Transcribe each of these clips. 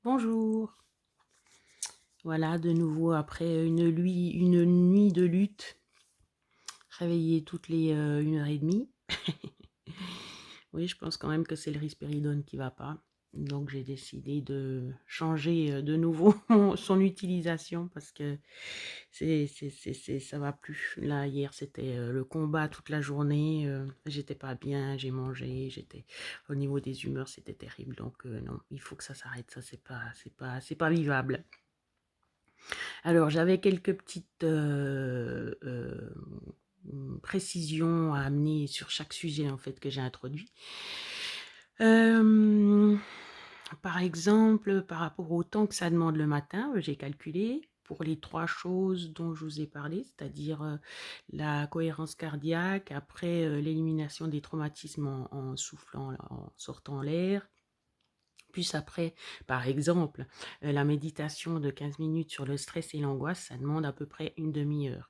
Bonjour. Voilà, de nouveau après une nuit de lutte, réveillée toutes les 1 h 30. Oui, je pense quand même que c'est le risperidone qui va pas. Donc j'ai décidé de changer de nouveau son utilisation parce que ça va plus. Là, hier, c'était le combat toute la journée. J'étais pas bien, j'ai mangé, j'étais au niveau des humeurs, c'était terrible. Donc non, il faut que ça s'arrête. Ça, c'est pas vivable. Alors, j'avais quelques petites précisions à amener sur chaque sujet en fait que j'ai introduit. Euh, Par exemple, par rapport au temps que ça demande le matin, j'ai calculé pour les 3 choses dont je vous ai parlé, c'est-à-dire la cohérence cardiaque, après l'élimination des traumatismes en soufflant, en sortant l'air, plus après, par exemple, la méditation de 15 minutes sur le stress et l'angoisse, ça demande à peu près une demi-heure.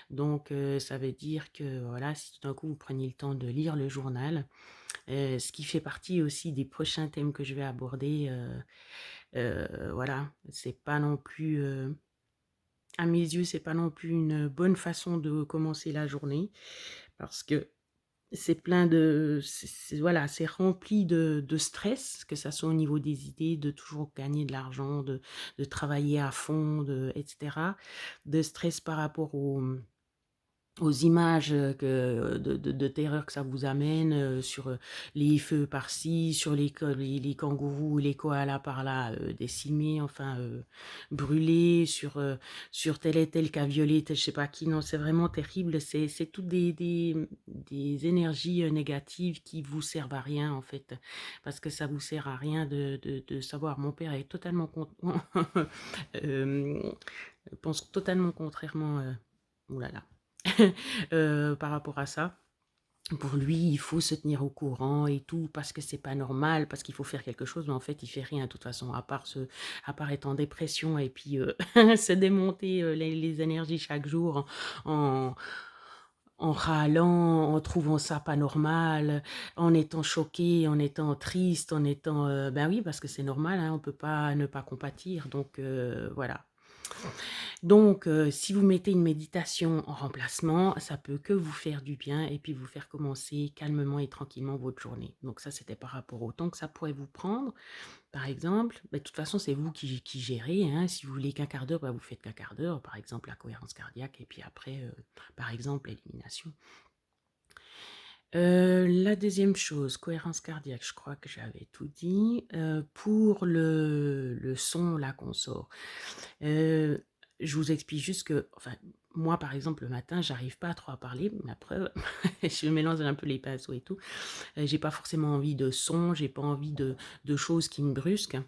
Donc, ça veut dire que voilà, si tout d'un coup vous preniez le temps de lire le journal, ce qui fait partie aussi des prochains thèmes que je vais aborder, voilà, c'est pas non plus, à mes yeux, c'est pas non plus une bonne façon de commencer la journée parce que c'est plein de voilà, c'est rempli de stress, que ça soit au niveau des idées, de toujours gagner de l'argent, de travailler à fond, et cetera. De stress par rapport aux images de terreur que ça vous amène sur les feux par-ci, sur les kangourous, les koalas par-là décimés, enfin brûlés, sur tel et tel qui a violé, tel je sais pas qui. Non, c'est vraiment terrible. C'est toutes des énergies négatives qui vous servent à rien en fait, parce que ça vous sert à rien de savoir. Mon père est totalement euh, pense totalement contrairement. Ouh là là. Par rapport à ça. Pour lui, il faut se tenir au courant et tout, parce que c'est pas normal, parce qu'il faut faire quelque chose, mais en fait, il fait rien de toute façon, à part être en dépression et puis se démonter les énergies chaque jour en, en râlant, en trouvant ça pas normal, en étant choqué, en étant triste, en étant... ben oui, parce que c'est normal, hein, on peut pas ne pas compatir, donc voilà. Donc, si vous mettez une méditation en remplacement, ça peut que vous faire du bien et puis vous faire commencer calmement et tranquillement votre journée. Donc ça, c'était par rapport au temps que ça pourrait vous prendre. Par exemple, de toute façon, c'est vous qui gérez, hein. Si vous voulez qu'un quart d'heure, bah, vous faites qu'un quart d'heure. Par exemple, la cohérence cardiaque et puis après, par exemple, l'élimination. La deuxième chose, cohérence cardiaque, je crois que j'avais tout dit. Pour le son, la consort. Euh, je vous explique juste que, enfin, moi, par exemple, le matin, j'arrive pas à trop à parler. Mais après, je mélange un peu les pinceaux et tout. J'ai pas forcément envie de son, j'ai pas envie de choses qui me brusquent.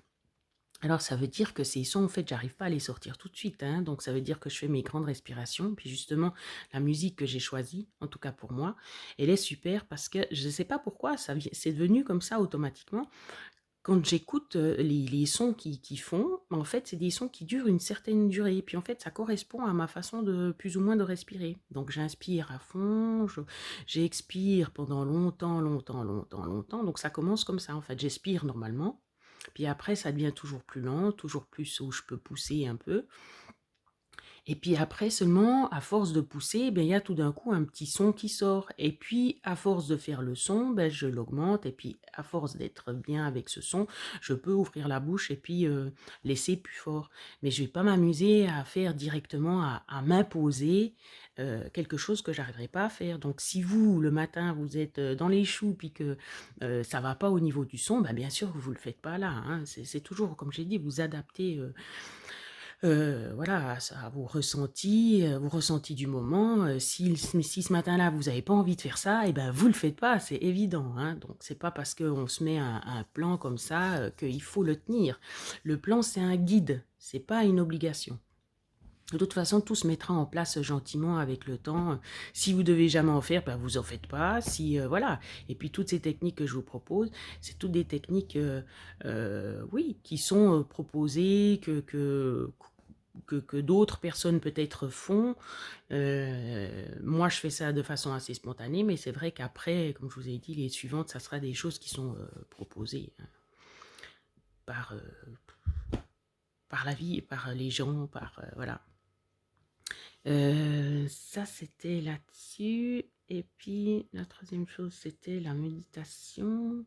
Alors, ça veut dire que ces sons, en fait, j'arrive pas à les sortir tout de suite, hein. Donc, ça veut dire que je fais mes grandes respirations. Puis, justement, la musique que j'ai choisie, en tout cas pour moi, elle est super parce que je ne sais pas pourquoi, c'est devenu comme ça automatiquement. Quand j'écoute les sons qui font, en fait, c'est des sons qui durent une certaine durée. Et puis, en fait, ça correspond à ma façon de plus ou moins de respirer. Donc, j'inspire à fond, j'expire pendant longtemps, longtemps, longtemps, longtemps. Donc, ça commence comme ça, en fait. J'expire normalement. Puis après, ça devient toujours plus lent, toujours plus où je peux pousser un peu. Et puis après seulement, à force de pousser, ben, il y a tout d'un coup un petit son qui sort. Et puis, à force de faire le son, ben, je l'augmente. Et puis, à force d'être bien avec ce son, je peux ouvrir la bouche et puis laisser plus fort. Mais je vais pas m'amuser à faire directement, à m'imposer quelque chose que j'arriverai pas à faire. Donc, si vous, le matin, vous êtes dans les choux puis que ça va pas au niveau du son, ben, bien sûr que vous le faites pas là, hein. C'est toujours, comme j'ai dit, vous adaptez voilà, ça, vos ressentis du moment. Si ce matin-là, vous n'avez pas envie de faire ça, et ben vous le faites pas, c'est évident, hein. Donc, c'est pas parce qu'on se met un plan comme ça qu'il faut le tenir. Le plan, c'est un guide, c'est pas une obligation. De toute façon, tout se mettra en place gentiment avec le temps. Si vous devez jamais en faire, ben vous en faites pas. Si voilà. Et puis toutes ces techniques que je vous propose, c'est toutes des techniques, oui, qui sont proposées que d'autres personnes peut-être font. Moi, je fais ça de façon assez spontanée, mais c'est vrai qu'après, comme je vous ai dit, les suivantes, ça sera des choses qui sont proposées hein, par par la vie, par les gens, par voilà. Ça, c'était là-dessus. Et puis, la troisième chose, c'était la méditation.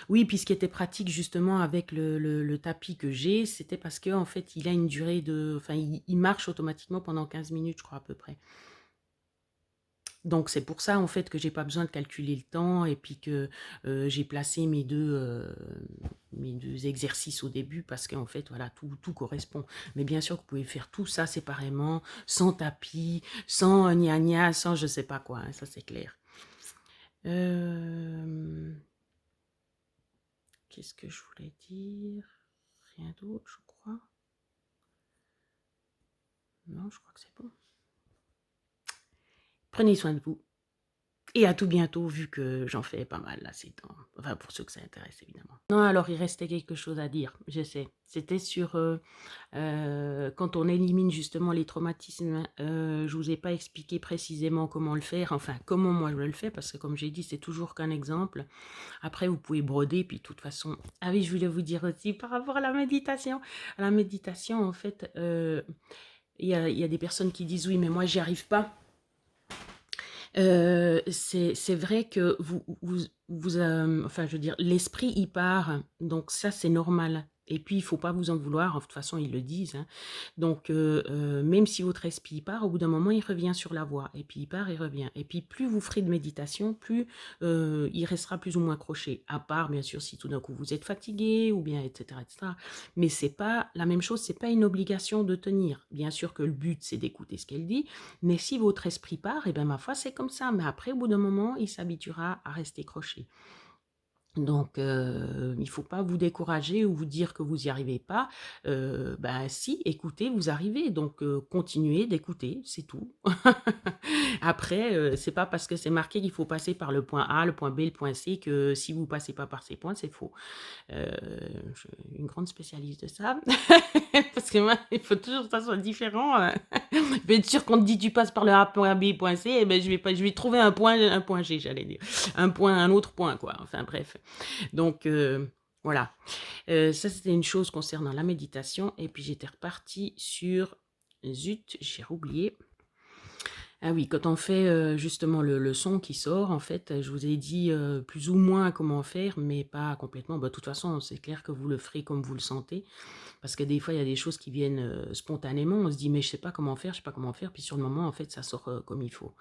Oui, puis ce qui était pratique justement avec le tapis que j'ai, c'était parce que en fait, il a une durée de... Enfin, il marche automatiquement pendant 15 minutes, je crois, à peu près. Donc c'est pour ça en fait que j'ai pas besoin de calculer le temps et puis que j'ai placé mes deux exercices au début parce qu'en fait voilà tout correspond. Mais bien sûr que vous pouvez faire tout ça séparément, sans tapis, sans gna gna, sans je sais pas quoi, hein, ça c'est clair. Qu'est-ce que je voulais dire? Rien d'autre, je crois. Non, je crois que c'est bon. Prenez soin de vous. Et à tout bientôt, vu que j'en fais pas mal là ces temps. Enfin, pour ceux que ça intéresse, évidemment. Non, alors il restait quelque chose à dire, je sais. C'était sur quand on élimine justement les traumatismes. Je vous ai pas expliqué précisément comment le faire, enfin comment moi je le fais, parce que comme j'ai dit, c'est toujours qu'un exemple. Après, vous pouvez broder, puis de toute façon... Ah oui, je voulais vous dire aussi par rapport à la méditation. À la méditation, en fait, y a des personnes qui disent, oui, mais moi, j'y arrive pas. C'est vrai que enfin, je veux dire, l'esprit y part, donc ça c'est normal. Et puis il faut pas vous en vouloir, de toute façon ils le disent, hein. Donc même si votre esprit part, au bout d'un moment il revient sur la voie, et puis il part, il revient. Et puis plus vous ferez de méditation, plus il restera plus ou moins accroché. À part bien sûr si tout d'un coup vous êtes fatigué ou bien etc etc. Mais c'est pas la même chose, c'est pas une obligation de tenir. Bien sûr que le but c'est d'écouter ce qu'elle dit. Mais si votre esprit part, et bien ma foi, c'est comme ça. Mais après, au bout d'un moment, il s'habituera à rester croché. Donc, il ne faut pas vous décourager ou vous dire que vous n'y arrivez pas. Ben si, écoutez, vous arrivez. Donc, continuez d'écouter, c'est tout. Après, c'est pas parce que c'est marqué qu'il faut passer par le point A, le point B, le point C, que si vous passez pas par ces points, c'est faux. Je suis une grande spécialiste de ça. Parce que moi, il faut toujours que ça soit différent. Je vais être sûr qu'on te dit tu passes par le A, point B, point C, et ben je vais trouver un point G, j'allais dire. Un autre point, quoi. Enfin bref. Donc voilà. Ça, c'était une chose concernant la méditation. Et puis j'étais repartie sur... Zut, j'ai oublié. Ah oui, quand on fait justement le son qui sort, en fait, je vous ai dit plus ou moins comment faire, mais pas complètement. Bah, de toute façon, c'est clair que vous le ferez comme vous le sentez. Parce que des fois, il y a des choses qui viennent spontanément. On se dit, mais je sais pas comment faire, je sais pas comment faire. Puis sur le moment, en fait, ça sort comme il faut.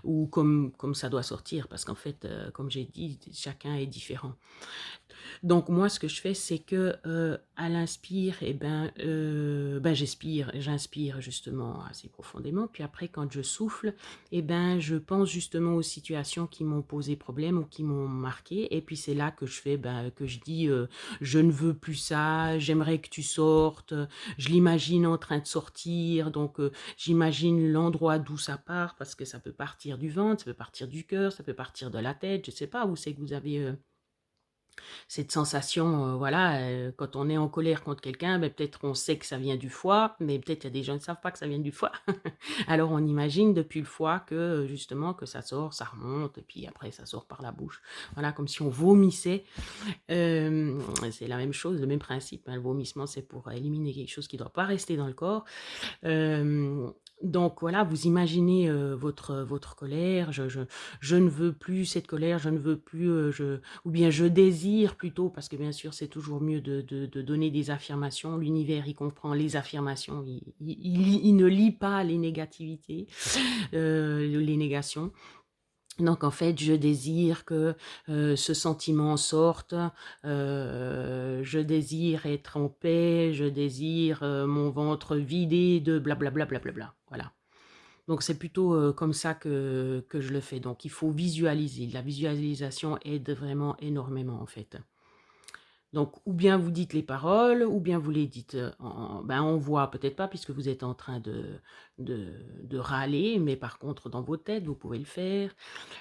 Ou comme ça doit sortir. Parce qu'en fait, comme j'ai dit, chacun est différent. Donc moi, ce que je fais, c'est que à l'inspire, j'inspire justement assez profondément. Puis après, quand je souffle, je pense justement aux situations qui m'ont posé problème ou qui m'ont marqué. Et puis c'est là que je fais, que je dis, je ne veux plus ça, j'aimerais que tu sortes. Je l'imagine en train de sortir, donc j'imagine l'endroit d'où ça part, parce que ça peut partir du ventre, ça peut partir du cœur, ça peut partir de la tête. Je sais pas où c'est que vous avez cette sensation, voilà, quand on est en colère contre quelqu'un, peut-être on sait que ça vient du foie, mais peut-être il y a des gens qui ne savent pas que ça vient du foie. Alors on imagine depuis le foie que justement que ça sort, ça remonte, et puis après ça sort par la bouche. Voilà, comme si on vomissait. C'est la même chose, le même principe, hein. Le vomissement, c'est pour éliminer quelque chose qui ne doit pas rester dans le corps. Donc voilà, vous imaginez votre colère, je ne veux plus cette colère, je ne veux plus, ou bien je désire plutôt, parce que bien sûr c'est toujours mieux de donner des affirmations, l'univers il comprend les affirmations, il ne lit pas les négativités, les négations. Donc en fait, je désire que ce sentiment sorte, je désire être en paix, je désire mon ventre vidé de blablabla, blablabla. Voilà. Donc c'est plutôt comme ça que je le fais. Donc il faut visualiser. La visualisation aide vraiment énormément en fait. Donc, ou bien vous dites les paroles, ou bien vous les dites en voix, peut-être pas, puisque vous êtes en train de râler, mais par contre, dans vos têtes, vous pouvez le faire.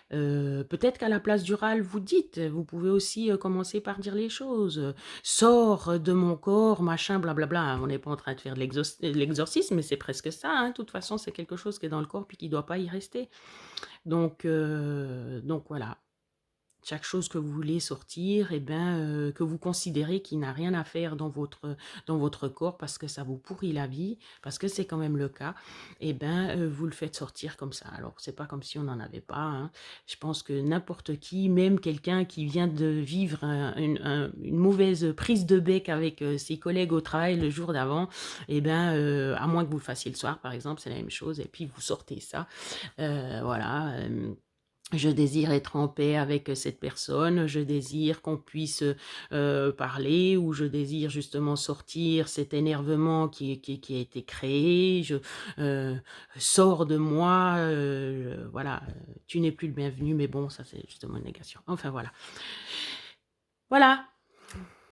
Peut-être qu'à la place du râle, vous pouvez aussi commencer par dire les choses. Sors de mon corps, machin, blablabla. On n'est pas en train de faire de l'exorcisme, mais c'est presque ça, hein. De toute façon, c'est quelque chose qui est dans le corps, puis qui ne doit pas y rester. Donc voilà. chaque chose que vous voulez sortir, et ben, que vous considérez qui n'a rien à faire dans votre corps parce que ça vous pourrit la vie, parce que c'est quand même le cas, et ben, vous le faites sortir comme ça. Alors c'est pas comme si on n'en avait pas, hein. Je pense que n'importe qui, même quelqu'un qui vient de vivre une mauvaise prise de bec avec ses collègues au travail le jour d'avant, et ben, à moins que vous le fassiez le soir par exemple, c'est la même chose, et puis vous sortez ça. Voilà. Je désire être en paix avec cette personne, je désire qu'on puisse parler, ou je désire justement sortir cet énervement qui a été créé. Je sors de moi, voilà, tu n'es plus le bienvenu, mais bon, ça c'est justement une négation. Enfin voilà. Voilà,